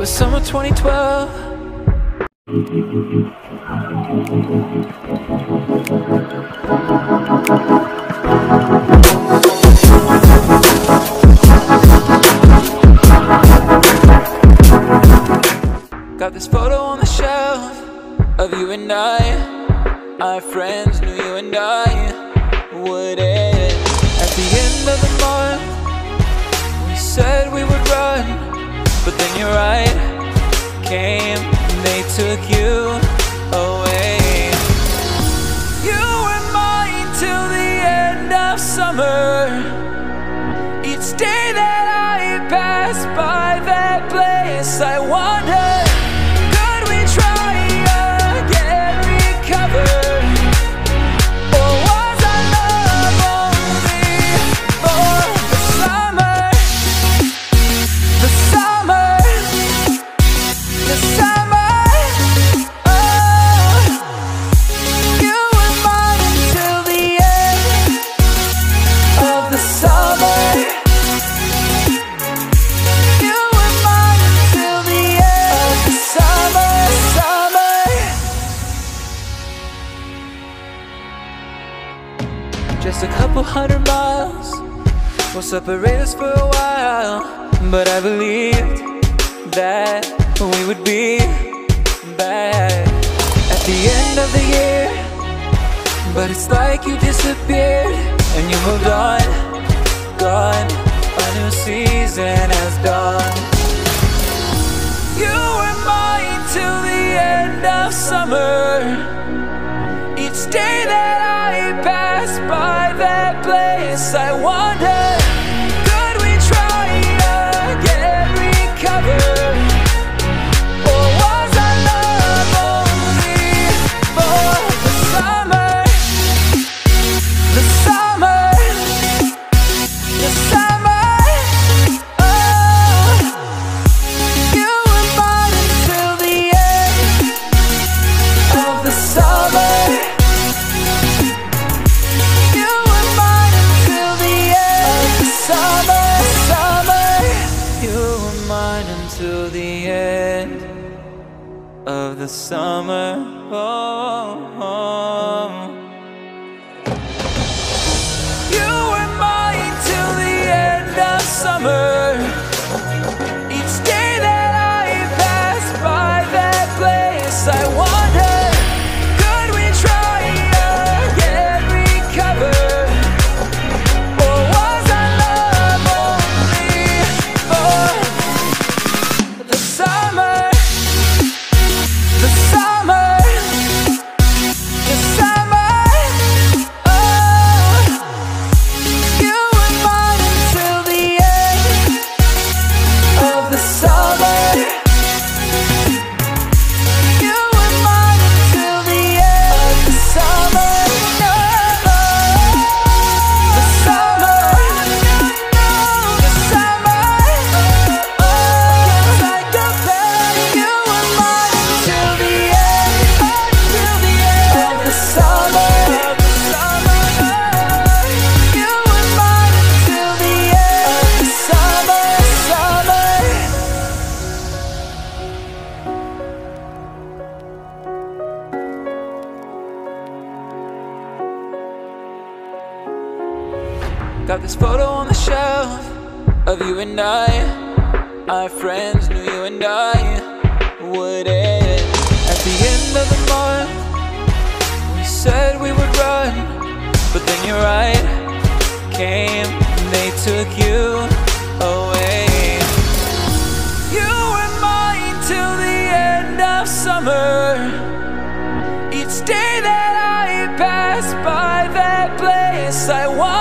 was summer 2012. Got this photo on the shelf of you and I. Our friends knew you and I would end. At the end of the month, we said we would run, but then your right came and they took you away. You were mine till the end of summer. Each day that I pass by that place, I wonder, could we try again, recover? Or was our love only for the summer? The summer, the summer. Oh, you were mine until the end of the summer. You were mine until the end of the summer, summer. Just a couple 100 miles will separate us for a while, but I believed that we would be back at the end of the year. But it's like you disappeared and you moved on, gone. A new season has dawned. You were mine till the end of summer. Each day that I pass by that place, I wonder, could we try again, recover? Or was our love only for the summer? The summer, the summer. Oh, you were mine until the end of the summer. You were mine until the end of the summer, summer. You were mine until the end of the summer. Oh. You were mine till the end of summer. Each day that I pass by that place, I wonder, could we try again, recover? Or was our love only for the summer? The summer, the summer. Oh, you were mine until the end of the summer. You were mine until the end of the summer. The summer, the summer. Oh, like a bed. You were mine until the end of the summer. You were mine until the end of the summer, summer. Got this photo on the shelf of you and I. Our friends knew you and I would end. At the end of the month, we said we would run, but then your right came and they took you away. You were mine till the end of summer. Each day that I pass by that place, I want